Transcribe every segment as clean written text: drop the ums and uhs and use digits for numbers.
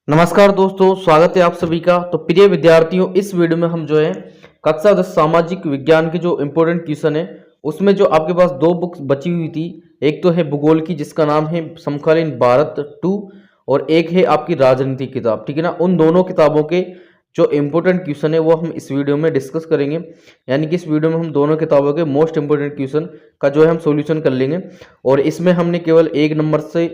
नमस्कार दोस्तों, स्वागत है आप सभी का। तो प्रिय विद्यार्थियों, इस वीडियो में हम जो है कक्षा 10 सामाजिक विज्ञान के जो इम्पोर्टेंट क्वेश्चन है उसमें जो आपके पास दो बुक्स बची हुई थी, एक तो है भूगोल की जिसका नाम है समकालीन भारत 2 और एक है आपकी राजनीति किताब, ठीक है ना। उन दोनों किताबों के जो इम्पोर्टेंट क्वेश्चन है वो हम इस वीडियो में डिस्कस करेंगे, यानी कि इस वीडियो में हम दोनों किताबों के मोस्ट इंपोर्टेंट क्वेश्चन का जो है हम सॉल्यूशन कर लेंगे। और इसमें हमने केवल एक नंबर से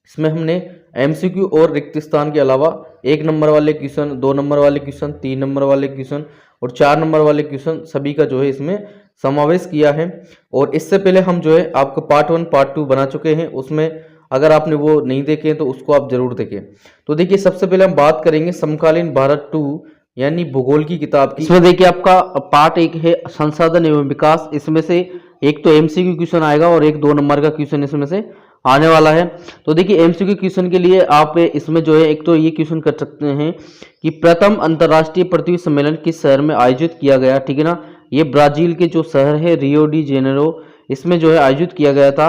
इसमें हमने एमसीक्यू और रिक्त स्थान के अलावा 1 नंबर वाले क्वेश्चन, 2 नंबर वाले क्वेश्चन, 3 नंबर वाले क्वेश्चन और 4 नंबर वाले क्वेश्चन सभी का जो है इसमें समावेश किया है। और इससे पहले हम जो है आपको पार्ट 1 पार्ट 2 बना चुके हैं, उसमें अगर आपने वो नहीं देखे तो उसको आप जरूर देखें। तो देखिए, सबसे पहले हम बात करेंगे समकालीन भारत 2 यानी भूगोल की किताब की। इसमें देखिए आपका पार्ट 1 है संसाधन एवं विकास। इसमें से एक तो एमसीक्यू क्वेश्चन आएगा और एक 2 नंबर का क्वेश्चन इसमें से आने वाला है। तो देखिए, एमसीक्यू क्वेश्चन के लिए आप इसमें जो है एक तो ये क्वेश्चन कर सकते हैं कि प्रथम अंतर्राष्ट्रीय पृथ्वी सम्मेलन किस शहर में आयोजित किया गया, ठीक है ना। ये ब्राजील के जो शहर है रियो डी जेनेरो, इसमें जो है आयोजित किया गया था।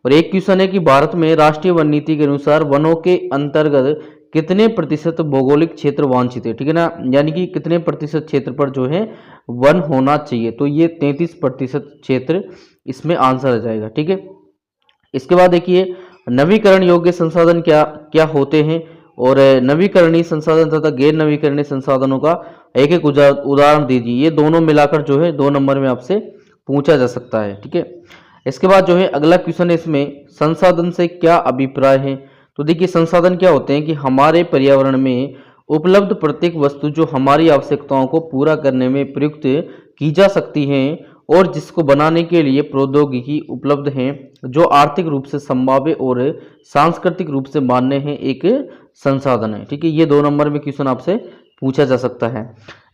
और एक क्वेश्चन है कि भारत में राष्ट्रीय वन नीति के अनुसार वनों के अंतर्गत कितने प्रतिशत भौगोलिक क्षेत्र वांछित है, ठीक है ना, यानी कि कितने प्रतिशत क्षेत्र पर जो है वन होना चाहिए। तो ये 33% क्षेत्र इसमें आंसर आ जाएगा, ठीक है। इसके बाद देखिए, नवीकरण योग्य संसाधन क्या क्या होते हैं और नवीकरणीय संसाधन तथा गैर नवीकरणीय संसाधनों का एक एक उदाहरण दीजिए। ये दोनों मिलाकर जो है 2 नंबर में आपसे पूछा जा सकता है, ठीक है। इसके बाद जो है अगला क्वेश्चन है, इसमें संसाधन से क्या अभिप्राय है। तो देखिए, संसाधन क्या होते हैं कि हमारे पर्यावरण में उपलब्ध प्रत्येक वस्तु जो हमारी आवश्यकताओं को पूरा करने में प्रयुक्त की जा सकती है और जिसको बनाने के लिए प्रौद्योगिकी उपलब्ध है, जो आर्थिक रूप से संभाव्य और सांस्कृतिक रूप से मान्य है, एक संसाधन है, ठीक है। ये 2 नंबर में क्वेश्चन आपसे पूछा जा सकता है।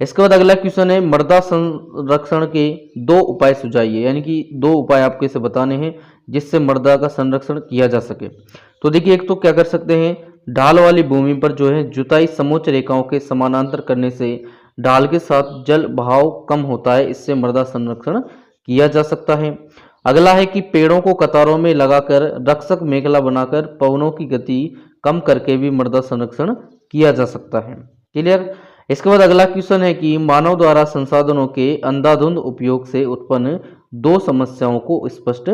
इसके बाद अगला क्वेश्चन है मृदा संरक्षण के 2 उपाय सुझाइए, यानी कि 2 उपाय आपको इसे बताने हैं जिससे मृदा का संरक्षण किया जा सके। तो देखिए, एक तो क्या कर सकते हैं, ढाल वाली भूमि पर जो है जुताई समोच्च रेखाओं के समानांतर करने से ढाल के साथ जल बहाव कम होता है, इससे मृदा संरक्षण किया जा सकता है। अगला है कि पेड़ों को कतारों में लगाकर रक्षक मेखला बनाकर पवनों की गति कम करके भी मृदा संरक्षण किया जा सकता है। क्लियर। इसके बाद अगला क्वेश्चन है कि मानव द्वारा संसाधनों के अंधाधुंध उपयोग से उत्पन्न 2 समस्याओं को स्पष्ट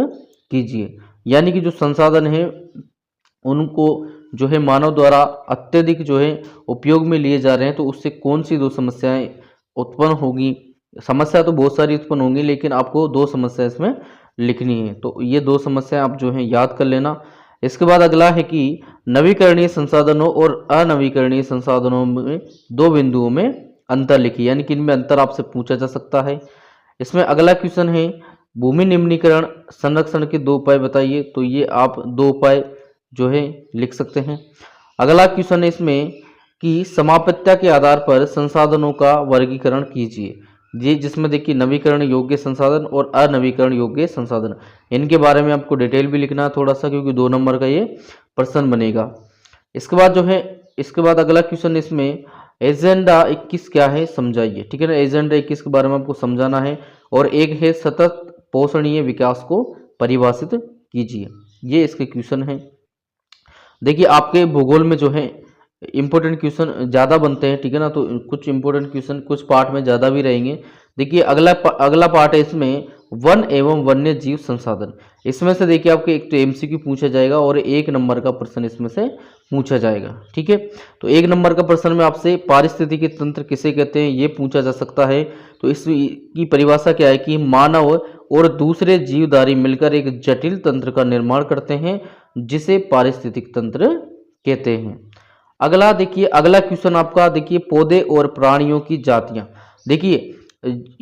कीजिए, यानी कि जो संसाधन है उनको जो है मानव द्वारा अत्यधिक जो है उपयोग में लिए जा रहे हैं, तो उससे कौन सी 2 समस्याएं उत्पन्न होगी। समस्या तो बहुत सारी उत्पन्न होंगी, लेकिन आपको 2 समस्या इसमें लिखनी है। तो ये 2 समस्याएं आप जो है याद कर लेना। इसके बाद अगला है कि नवीकरणीय संसाधनों और अनवीकरणीय संसाधनों में 2 बिंदुओं में अंतर लिखिए, यानी कि इनमें अंतर आपसे पूछा जा सकता है। इसमें अगला क्वेश्चन है भूमि निम्नीकरण संरक्षण के 2 उपाय बताइए। तो ये आप 2 उपाय जो है लिख सकते हैं। अगला क्वेश्चन है इसमें कि समाप्यता के आधार पर संसाधनों का वर्गीकरण कीजिए, ये जिसमें देखिए नवीकरण योग्य संसाधन और अनवीकरण योग्य संसाधन, इनके बारे में आपको डिटेल भी लिखना है थोड़ा सा, क्योंकि 2 नंबर का ये प्रश्न बनेगा। इसके बाद जो है इसके बाद अगला क्वेश्चन इसमें एजेंडा 21 क्या है समझाइए, ठीक है ना। एजेंडा 21 के बारे में आपको समझाना है। और एक है सतत पोषणीय विकास को परिभाषित कीजिए, ये इसके क्वेश्चन है। देखिए, आपके भूगोल में जो है इंपॉर्टेंट क्वेश्चन ज़्यादा बनते हैं, ठीक है ना, तो कुछ इंपॉर्टेंट क्वेश्चन कुछ पार्ट में ज़्यादा भी रहेंगे। देखिए, अगला पार्ट है इसमें वन एवं वन्य जीव संसाधन। इसमें से देखिए आपको एक तो एमसीक्यू पूछा जाएगा और 1 नंबर का प्रश्न इसमें से पूछा जाएगा, ठीक है। तो 1 नंबर का प्रश्न में आपसे पारिस्थितिकी तंत्र किसे कहते हैं ये पूछा जा सकता है। तो इसकी परिभाषा क्या है कि मानव और दूसरे जीवधारी मिलकर एक जटिल तंत्र का निर्माण करते हैं जिसे पारिस्थितिक तंत्र कहते हैं। अगला देखिए, अगला क्वेश्चन आपका देखिए पौधे और प्राणियों की जातियां। देखिए,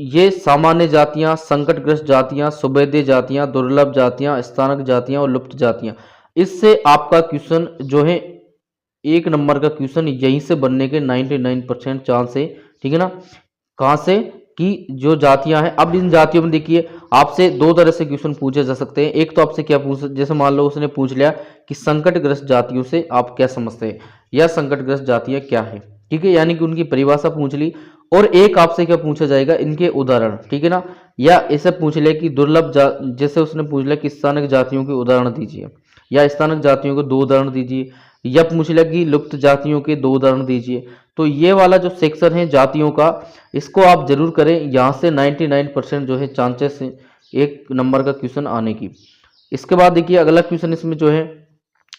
ये सामान्य जातियां, संकटग्रस्त जातियां, सुभेद्य जातियां, दुर्लभ जातियां, स्थानक जातियां और लुप्त जातियां। इससे आपका क्वेश्चन जो है 1 नंबर का क्वेश्चन यहीं से बनने के 99% चांस है, ठीक है ना। कहाँ से कि जो जातियां हैं, अब इन जातियों में देखिए आपसे 2 तरह से क्वेश्चन पूछे जा सकते हैं। एक तो आपसे क्या पूछ, जैसे मान लो उसने पूछ लिया कि संकटग्रस्त जातियों से आप क्या समझते हैं या संकटग्रस्त जातियां क्या है, ठीक है, यानी कि उनकी परिभाषा पूछ ली। और एक आपसे क्या पूछा जाएगा, इनके उदाहरण, ठीक है ना। या ऐसे पूछ लिया कि दुर्लभ जैसे उसने पूछ लिया कि स्थानक जातियों के उदाहरण दीजिए या स्थानक जातियों को 2 उदाहरण दीजिए। या पूछ लिया कि लुप्त जातियों के 2 उदाहरण दीजिए। तो ये वाला जो सेक्शन है जातियों का, इसको आप जरूर करें। यहाँ से 99% जो है चांसेस है 1 नंबर का क्वेश्चन आने की। इसके बाद देखिए अगला क्वेश्चन इसमें जो है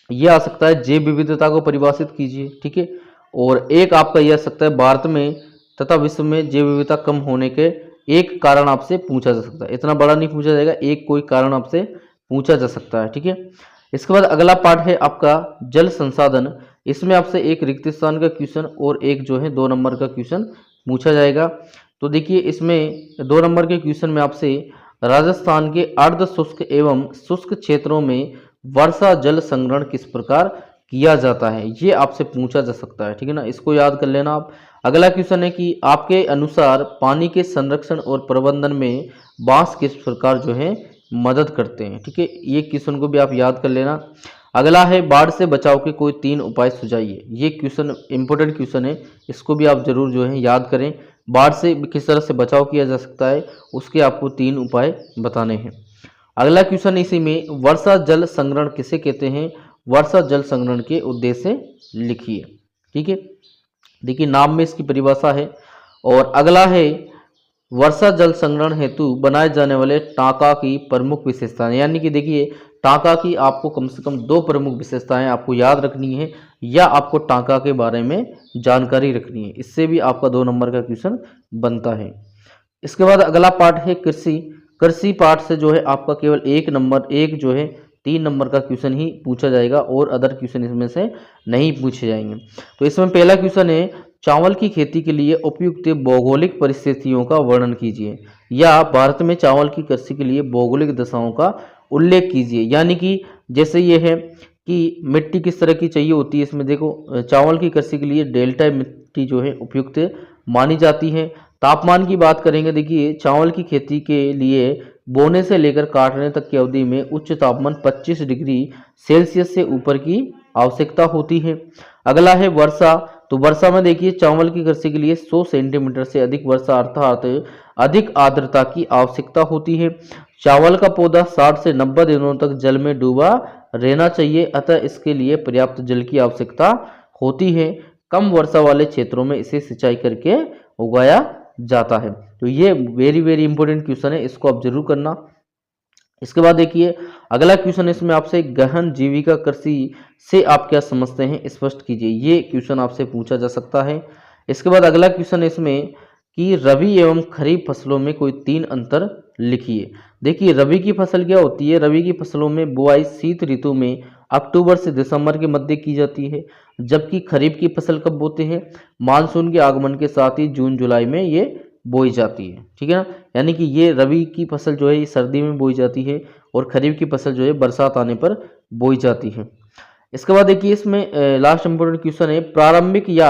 ये आ सकता है, जैव विविधता को परिभाषित कीजिए। ठीक है, और एक आपका ये आ सकता है, भारत में तथा विश्व में जैव विविधता कम होने के एक कारण आपसे पूछा जा सकता है। इतना बड़ा नहीं पूछा जाएगा, एक कोई कारण आपसे पूछा जा सकता है। ठीक है, इसके बाद अगला पार्ट है आपका जल संसाधन। इसमें आपसे एक रिक्त स्थान का क्वेश्चन और एक जो है 2 नंबर का क्वेश्चन पूछा जाएगा। तो देखिए इसमें 2 नंबर के क्वेश्चन में आपसे राजस्थान के अर्ध शुष्क एवं शुष्क क्षेत्रों में वर्षा जल संग्रहण किस प्रकार किया जाता है, ये आपसे पूछा जा सकता है। ठीक है ना, इसको याद कर लेना आप। अगला क्वेश्चन है कि आपके अनुसार पानी के संरक्षण और प्रबंधन में बांस किस प्रकार जो है मदद करते हैं। ठीक है, ये क्वेश्चन को भी आप याद कर लेना। अगला है बाढ़ से बचाव के कोई 3 उपाय सुझाइए। ये क्वेश्चन इंपॉर्टेंट क्वेश्चन है, इसको भी आप जरूर जो है याद करें। बाढ़ से किस तरह से बचाव किया जा सकता है, उसके आपको 3 उपाय बताने हैं। अगला क्वेश्चन इसी में, वर्षा जल संग्रहण किसे कहते हैं, वर्षा जल संग्रहण के उद्देश्य लिखिए। ठीक है, देखिए नाम में इसकी परिभाषा है। और अगला है वर्षा जल संग्रहण हेतु बनाए जाने वाले टांका की प्रमुख विशेषताएं, यानी कि देखिए टांका की आपको कम से कम 2 प्रमुख विशेषताएं आपको याद रखनी है, या आपको टांका के बारे में जानकारी रखनी है। इससे भी आपका 2 नंबर का क्वेश्चन बनता है। इसके बाद अगला पार्ट है कृषि। कृषि पार्ट से जो है आपका केवल 1 नंबर, एक जो है 3 नंबर का क्वेश्चन ही पूछा जाएगा और अदर क्वेश्चन इसमें से नहीं पूछे जाएंगे। तो इसमें पहला क्वेश्चन है, चावल की खेती के लिए उपयुक्त भौगोलिक परिस्थितियों का वर्णन कीजिए, या भारत में चावल की कृषि के लिए भौगोलिक दशाओं का उल्लेख कीजिए। यानी कि जैसे ये है कि मिट्टी किस तरह की चाहिए होती है, इसमें देखो चावल की कृषि के लिए डेल्टा मिट्टी जो है उपयुक्त मानी जाती है। तापमान की बात करेंगे, देखिए चावल की खेती के लिए बोने से लेकर काटने तक की अवधि में उच्च तापमान 25 डिग्री सेल्सियस से ऊपर की आवश्यकता होती है। अगला है वर्षा। तो वर्षा में देखिए चावल की कृषि के लिए 100 सेंटीमीटर से अधिक वर्षा अर्थात अधिक आर्द्रता की आवश्यकता होती है। चावल का पौधा 60 से 90 दिनों तक जल में डूबा रहना चाहिए, अतः इसके लिए पर्याप्त जल की आवश्यकता होती है। कम वर्षा वाले क्षेत्रों में इसे सिंचाई करके उगाया जाता है। तो ये वेरी वेरी इंपॉर्टेंट क्वेश्चन है, इसको आप जरूर करना। इसके बाद देखिए अगला क्वेश्चन, इसमें आपसे गहन जीविका कृषि से आप क्या समझते हैं, स्पष्ट कीजिए। ये क्वेश्चन आपसे पूछा जा सकता है। इसके बाद अगला क्वेश्चन इसमें कि रबी एवं खरीफ फसलों में कोई 3 अंतर लिखिए। देखिए रबी की फसल क्या होती है, रबी की फसलों में बुआई शीत ऋतु में अक्टूबर से दिसंबर के मध्य की जाती है, जबकि खरीफ की फसल कब बोते हैं, मानसून के आगमन के साथ ही जून जुलाई में ये बोई जाती है। ठीक है ना, यानी कि ये रबी की फसल जो है ये सर्दी में बोई जाती है और खरीफ की फसल जो है बरसात आने पर बोई जाती है। इसके बाद देखिए इसमें लास्ट इंपोर्टेंट क्वेश्चन है, प्रारंभिक या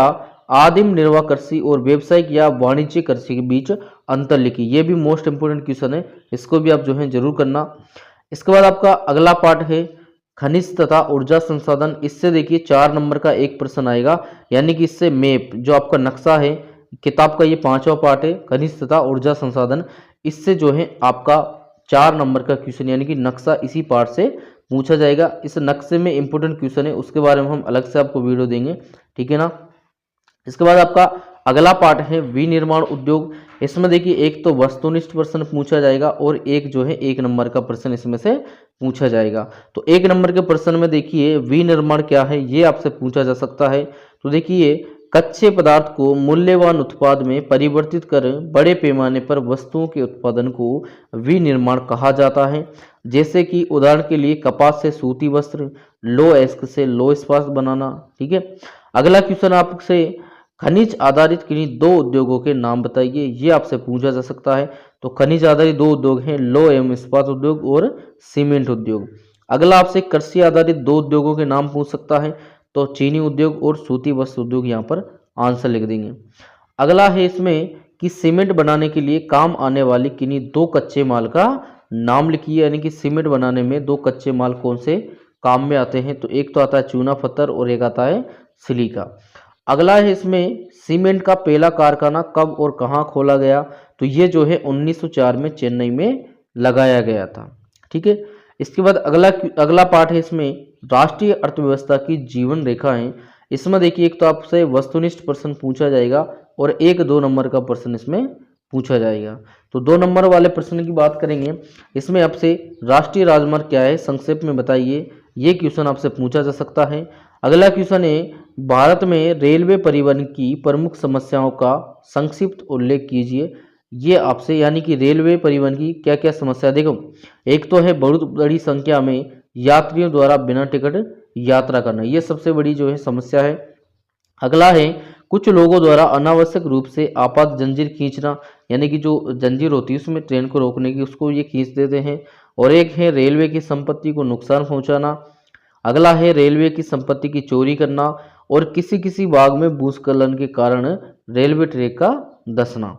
आदिम निर्वाह कृषि और व्यावसायिक या वाणिज्यिक कृषि के बीच अंतर लिखिए। ये भी मोस्ट इंपोर्टेंट क्वेश्चन है, इसको भी आप जो है जरूर करना। इसके बाद आपका अगला पार्ट है खनिज तथा ऊर्जा संसाधन। इससे देखिए 4 नंबर का एक प्रश्न आएगा, यानी कि इससे मैप जो आपका नक्शा है किताब का, ये 5वां पार्ट है खनिज तथा ऊर्जा संसाधन। इससे जो है आपका 4 नंबर का क्वेश्चन यानी कि नक्शा इसी पार्ट से पूछा जाएगा। इस नक्शे में इंपोर्टेंट क्वेश्चन है, उसके बारे में हम अलग से आपको वीडियो देंगे। ठीक है ना, इसके बाद आपका अगला पार्ट है विनिर्माण उद्योग। इसमें देखिए एक तो वस्तुनिष्ठ प्रश्न पूछा जाएगा और एक जो है 1 नंबर का प्रश्न इसमें से पूछा जाएगा। तो 1 नंबर के प्रश्न में देखिए विनिर्माण क्या है ये आपसे पूछा जा सकता है। तो देखिए कच्चे पदार्थ को मूल्यवान उत्पाद में परिवर्तित कर बड़े पैमाने पर वस्तुओं के उत्पादन को विनिर्माण कहा जाता है। जैसे कि उदाहरण के लिए कपास से सूती वस्त्र, लो एस्क से लो इस्पात बनाना। ठीक है, अगला क्वेश्चन आपसे खनिज आधारित किन्हीं 2 उद्योगों के नाम बताइए, ये आपसे पूछा जा सकता है। तो खनिज आधारित 2 उद्योग हैं, लो एवं इस्पात उद्योग और सीमेंट उद्योग। अगला आपसे कृषि आधारित 2 उद्योगों के नाम पूछ सकता है, तो चीनी उद्योग और सूती वस्त्र उद्योग, यहाँ पर आंसर लिख देंगे। अगला है इसमें कि सीमेंट बनाने के लिए काम आने वाली किन्हीं 2 कच्चे माल का नाम लिखिए, यानी कि सीमेंट बनाने में 2 कच्चे माल कौन से काम में आते हैं। तो एक तो आता है चूना पत्थर और एक आता है सिलिका। अगला है इसमें सीमेंट का पहला कारखाना कब और कहाँ खोला गया। तो ये जो है 1904 में चेन्नई में लगाया गया था। ठीक है, इसके बाद अगला पार्ट है इसमें राष्ट्रीय अर्थव्यवस्था की जीवन रेखा है। इसमें देखिए एक तो आपसे वस्तुनिष्ठ प्रश्न पूछा जाएगा और एक 2 नंबर का प्रश्न इसमें पूछा जाएगा। तो 2 नंबर वाले प्रश्न की बात करेंगे, इसमें आपसे राष्ट्रीय राजमार्ग क्या है संक्षेप में बताइए, ये क्वेश्चन आपसे पूछा जा सकता है। अगला क्वेश्चन है भारत में रेलवे परिवहन की प्रमुख समस्याओं का संक्षिप्त उल्लेख कीजिए। ये आपसे यानी कि रेलवे परिवहन की क्या क्या समस्या, देखो एक तो है बहुत बड़ी संख्या में यात्रियों द्वारा बिना टिकट यात्रा करना, ये सबसे बड़ी जो है समस्या है। अगला है कुछ लोगों द्वारा अनावश्यक रूप से आपात जंजीर खींचना, यानी कि जो जंजीर होती है उसमें ट्रेन को रोकने की, उसको ये खींच देते हैं। और एक है रेलवे की संपत्ति को नुकसान पहुंचाना। अगला है रेलवे की संपत्ति की चोरी करना और किसी किसी भाग में भूस्खलन के कारण रेलवे ट्रैक का धंसना।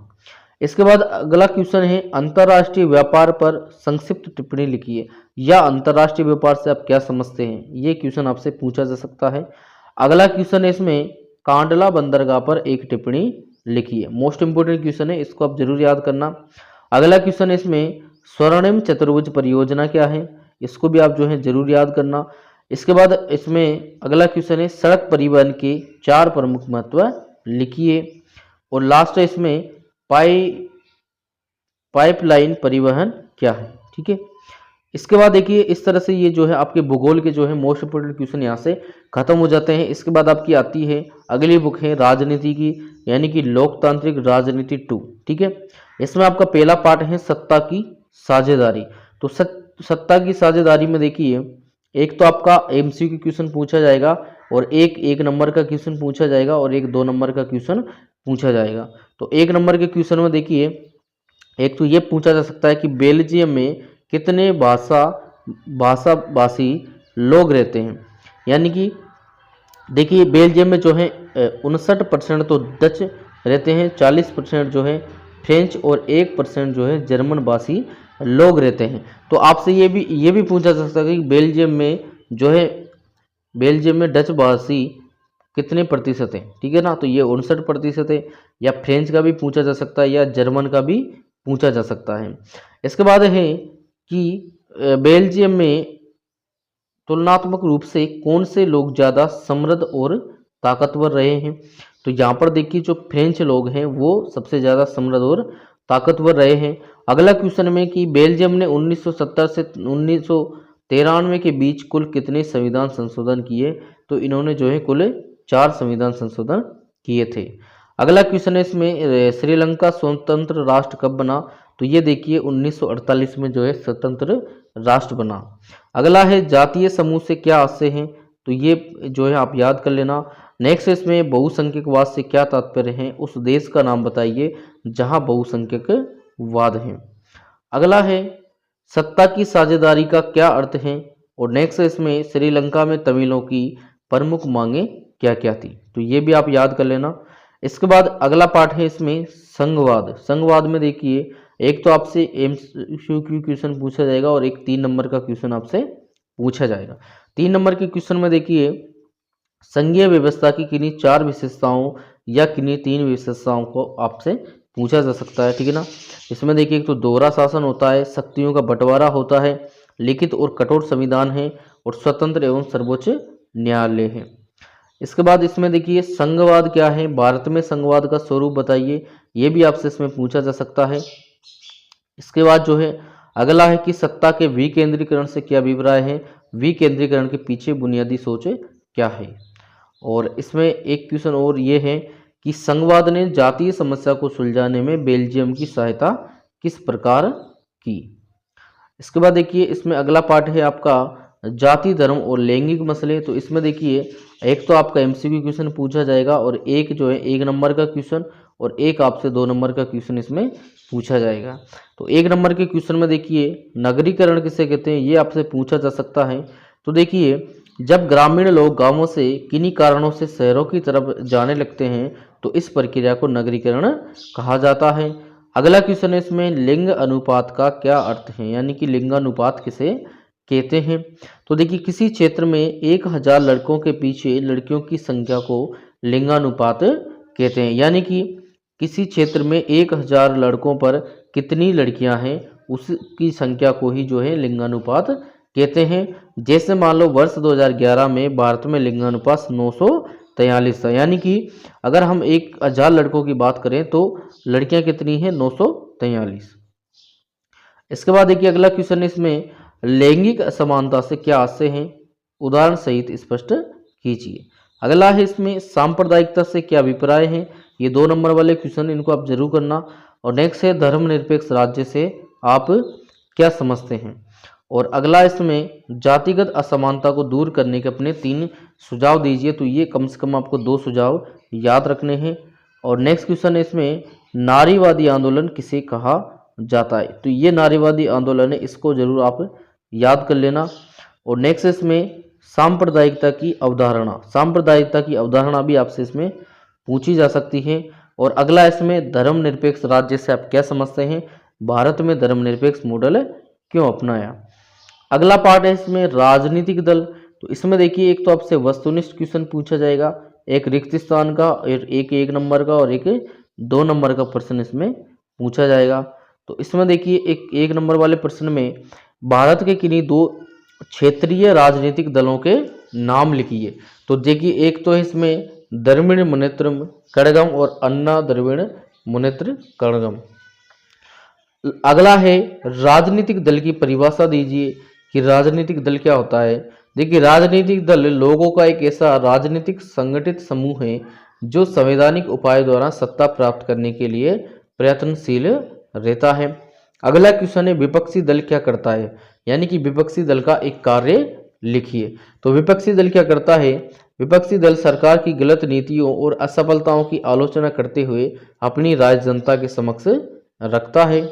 इसके बाद अगला क्वेश्चन है अंतर्राष्ट्रीय व्यापार पर संक्षिप्त टिप्पणी लिखिए, या अंतर्राष्ट्रीय व्यापार से आप क्या समझते हैं, ये क्वेश्चन आपसे पूछा जा सकता है। अगला क्वेश्चन है इसमें कांडला बंदरगाह पर एक टिप्पणी लिखिए, मोस्ट इंपोर्टेंट क्वेश्चन है, इसको आप जरूर याद करना। अगला क्वेश्चन है इसमें स्वर्णिम चतुर्भुज परियोजना क्या है, इसको भी आप जो है जरूर याद करना। इसके बाद इसमें अगला क्वेश्चन है सड़क परिवहन के 4 प्रमुख महत्व लिखिए। और लास्ट है इसमें पाइपलाइन परिवहन क्या है, ठीक है। इसके बाद देखिए इस तरह से ये जो है आपके भूगोल के जो है मोस्ट इंपोर्टेंट क्वेश्चन यहाँ से खत्म हो जाते हैं। इसके बाद आपकी आती है अगली बुक है राजनीति की, यानी कि लोकतांत्रिक राजनीति 2, ठीक है। इसमें आपका पहला पार्ट है सत्ता की साझेदारी। तो सत्ता की साझेदारी में देखिए एक तो आपका एमसीक्यू क्वेश्चन पूछा जाएगा और एक नंबर का क्वेश्चन पूछा जाएगा और एक 2 नंबर का क्वेश्चन पूछा जाएगा। तो 1 नंबर के क्वेश्चन में देखिए एक तो ये पूछा जा सकता है कि बेल्जियम में कितने भाषाभाषी लोग रहते हैं, यानी कि देखिए बेल्जियम में जो है 59% तो डच रहते हैं, 40% जो है फ्रेंच और 1% जो है जर्मन भाषी लोग रहते हैं। तो आपसे ये भी पूछा जा सकता है कि बेल्जियम में डच भाषी कितने प्रतिशत हैं, ठीक है ना। तो ये 59% है, या फ्रेंच का भी पूछा जा सकता है या जर्मन का भी पूछा जा सकता है। इसके बाद है कि बेल्जियम में तुलनात्मक रूप से कौन से लोग ज़्यादा समृद्ध और ताकतवर रहे हैं। तो यहाँ पर देखिए जो फ्रेंच लोग हैं वो सबसे ज़्यादा समृद्ध और ताकतवर रहे हैं। अगला क्वेश्चन में कि बेल्जियम ने 1970 से 1993 के बीच कुल कितने संविधान संशोधन किए। तो इन्होंने जो है कुल 4 संविधान संशोधन किए थे। अगला क्वेश्चन है इसमें श्रीलंका स्वतंत्र राष्ट्र कब बना। तो ये देखिए 1948 में जो है स्वतंत्र राष्ट्र बना। अगला है जातीय समूह से क्या आशय है। तो ये जो है आप याद कर लेना। नेक्स्ट इसमें बहुसंख्यकवाद से क्या तात्पर्य है, उस देश का नाम बताइए जहां बहुसंख्यकवाद है। अगला है सत्ता की साझेदारी का क्या अर्थ है। और नेक्स्ट इसमें श्रीलंका में तमिलों की प्रमुख मांगे क्या क्या थी। तो ये भी आप याद कर लेना। इसके बाद अगला पार्ट है इसमें संघवाद। संघवाद में देखिए एक तो आपसे एमसीक्यू क्वेश्चन पूछा जाएगा और एक 3 नंबर का क्वेश्चन आपसे पूछा जाएगा। 3 नंबर के क्वेश्चन में देखिए संघीय व्यवस्था की किन्हीं 4 विशेषताओं या किन्हीं 3 विशेषताओं को आपसे पूछा जा सकता है, ठीक है ना। इसमें देखिए एक तो दोहरा शासन होता है, शक्तियों का बंटवारा होता है, लिखित और कठोर संविधान है और स्वतंत्र एवं सर्वोच्च न्यायालय है। इसके बाद इसमें देखिए संघवाद क्या है, भारत में संघवाद का स्वरूप बताइए, ये भी आपसे इसमें पूछा जा सकता है। इसके बाद जो है अगला है कि सत्ता के विकेंद्रीकरण से क्या अभिप्राय है, विकेंद्रीकरण के पीछे बुनियादी सोच क्या है। और इसमें एक क्वेश्चन और ये है कि संघवाद ने जातीय समस्या को सुलझाने में बेल्जियम की सहायता किस प्रकार की। इसके बाद देखिए इसमें अगला पार्ट है आपका जाति धर्म और लैंगिक मसले। तो इसमें देखिए एक तो आपका एमसीक्यू क्वेश्चन पूछा जाएगा और एक जो है 1 नंबर का क्वेश्चन और एक आपसे 2 नंबर का क्वेश्चन इसमें पूछा जाएगा। तो 1 नंबर के क्वेश्चन में देखिए नगरीकरण किसे कहते हैं, ये आपसे पूछा जा सकता है। तो देखिए जब ग्रामीण लोग गांवों से किन्हीं कारणों से शहरों की तरफ जाने लगते हैं तो इस प्रक्रिया को नगरीकरण कहा जाता है। अगला क्वेश्चन है इसमें लिंग अनुपात का क्या अर्थ है, यानी कि लिंगानुपात किसे कहते हैं। तो देखिए किसी क्षेत्र में 1000 लड़कों के पीछे लड़कियों की संख्या को लिंगानुपात कहते हैं, यानी कि किसी क्षेत्र में 1000 लड़कों पर कितनी लड़कियां हैं उसकी संख्या को ही जो है लिंगानुपात कहते हैं। जैसे मान लो वर्ष 2011 में भारत में लिंगानुपात 943 था, यानी कि अगर हम 1000 लड़कों की बात करें तो लड़कियां कितनी हैं, 943। इसके बाद देखिए अगला क्वेश्चन है, इसमें लैंगिक असमानता से क्या आशय है, उदाहरण सहित स्पष्ट कीजिए। अगला है इसमें सांप्रदायिकता से क्या अभिप्राय है, ये 2 नंबर वाले क्वेश्चन, इनको आप जरूर करना। और नेक्स्ट है धर्मनिरपेक्ष राज्य से आप क्या समझते हैं। और अगला इसमें जातिगत असमानता को दूर करने के अपने 3 सुझाव दीजिए, तो ये कम से कम आपको 2 सुझाव याद रखने हैं। और नेक्स्ट क्वेश्चन है इसमें नारीवादी आंदोलन किसे कहा जाता है, तो ये नारीवादी आंदोलन है, इसको जरूर आप याद कर लेना। और नेक्स्ट इसमें सांप्रदायिकता की अवधारणा, सांप्रदायिकता की अवधारणा भी आपसे इसमें पूछी जा सकती है। और अगला इसमें धर्मनिरपेक्ष राज्य से आप क्या समझते हैं, भारत में धर्मनिरपेक्ष मॉडल क्यों अपनाया। अगला पार्ट है इसमें राजनीतिक दल, तो इसमें देखिए एक तो आपसे वस्तुनिष्ठ क्वेश्चन पूछा जाएगा, एक रिक्त स्थान का, एक 1 नंबर का और एक 2 नंबर का प्रश्न इसमें पूछा जाएगा। तो इसमें देखिए एक नंबर वाले प्रश्न में भारत के किन्हीं 2 क्षेत्रीय राजनीतिक दलों के नाम लिखिए। तो देखिए एक तो है इसमें द्रविड़ मुनेत्र कड़गम और अन्ना द्रविड़ मुनेत्र कड़गम। अगला है राजनीतिक दल की परिभाषा दीजिए कि राजनीतिक दल क्या होता है। देखिए राजनीतिक दल लोगों का एक ऐसा राजनीतिक संगठित समूह है जो संवैधानिक उपाय द्वारा सत्ता प्राप्त करने के लिए प्रयत्नशील रहता है। अगला क्वेश्चन है विपक्षी दल क्या करता है, यानी कि विपक्षी दल का एक कार्य लिखिए। तो विपक्षी दल क्या करता है, विपक्षी दल सरकार की गलत नीतियों और असफलताओं की आलोचना करते हुए अपनी राय जनता के समक्ष रखता है।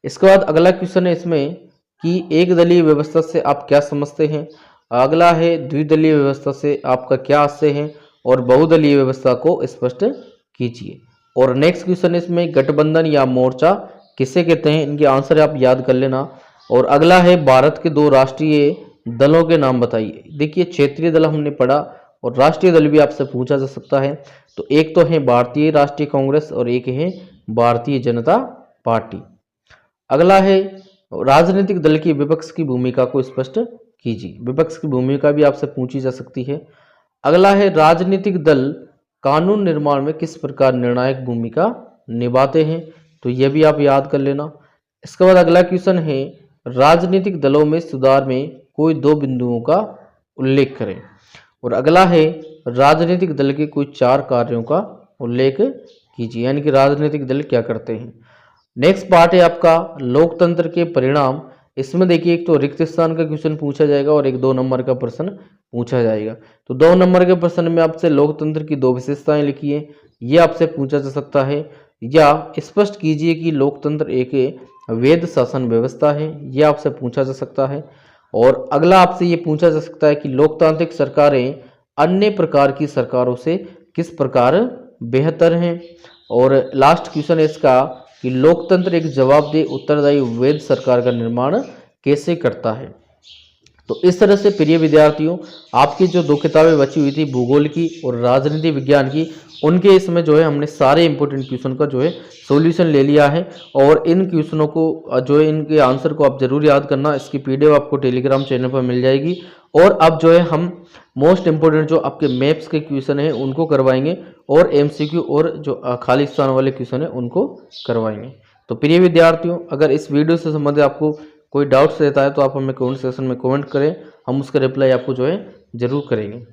इसके बाद अगला क्वेश्चन है इसमें कि एक दलीय व्यवस्था से आप क्या समझते हैं। अगला है द्विदलीय व्यवस्था से आपका क्या आशय है और बहुदलीय व्यवस्था को स्पष्ट कीजिए। और नेक्स्ट क्वेश्चन इसमें गठबंधन या मोर्चा किसे कहते हैं, इनके आंसर आप याद कर लेना। और अगला है भारत के 2 राष्ट्रीय दलों के नाम बताइए। देखिए क्षेत्रीय दल हमने पढ़ा और राष्ट्रीय दल भी आपसे पूछा जा सकता है। तो एक तो है भारतीय राष्ट्रीय कांग्रेस और एक है भारतीय जनता पार्टी। अगला है राजनीतिक दल की विपक्ष की भूमिका को स्पष्ट कीजिए, विपक्ष की भूमिका भी आपसे पूछी जा सकती है। अगला है राजनीतिक दल कानून निर्माण में किस प्रकार निर्णायक भूमिका निभाते हैं, तो यह भी आप याद कर लेना। इसके बाद अगला क्वेश्चन है राजनीतिक दलों में सुधार में कोई 2 बिंदुओं का उल्लेख करें। और अगला है राजनीतिक दल के कोई 4 कार्यों का उल्लेख कीजिए, यानी कि राजनीतिक दल क्या करते हैं। नेक्स्ट पार्ट है आपका लोकतंत्र के परिणाम। इसमें देखिए एक तो रिक्त स्थान का क्वेश्चन पूछा जाएगा और एक 2 नंबर का प्रश्न पूछा जाएगा। तो 2 नंबर के प्रश्न में आपसे लोकतंत्र की 2 विशेषताएं लिखिए, ये आपसे पूछा जा सकता है। या स्पष्ट कीजिए कि लोकतंत्र एक वैध शासन व्यवस्था है, ये आपसे पूछा जा सकता है। और अगला आपसे ये पूछा जा सकता है कि लोकतांत्रिक सरकारें अन्य प्रकार की सरकारों से किस प्रकार बेहतर हैं। और लास्ट क्वेश्चन है इसका कि लोकतंत्र एक जवाबदेह उत्तरदायी वैध सरकार का निर्माण कैसे करता है। तो इस तरह से प्रिय विद्यार्थियों आपकी जो 2 किताबें बची हुई थी भूगोल की और राजनीति विज्ञान की, उनके इसमें जो है हमने सारे इंपॉर्टेंट क्वेश्चन का जो है सॉल्यूशन ले लिया है। और इन क्वेश्चनों को जो है इनके आंसर को आप जरूर याद करना, इसकी पीडीएफ आपको टेलीग्राम चैनल पर मिल जाएगी। और अब जो है हम मोस्ट इंपोर्टेंट जो आपके मैप्स के क्वेश्चन हैं उनको करवाएंगे और एमसीक्यू और जो खाली स्थान वाले क्वेश्चन हैं उनको करवाएंगे। तो प्रिय विद्यार्थियों अगर इस वीडियो से संबंधित आपको कोई डाउट्स रहता है तो आप हमें कमेंट सेक्शन में कमेंट करें, हम उसका रिप्लाई आपको जो है जरूर करेंगे।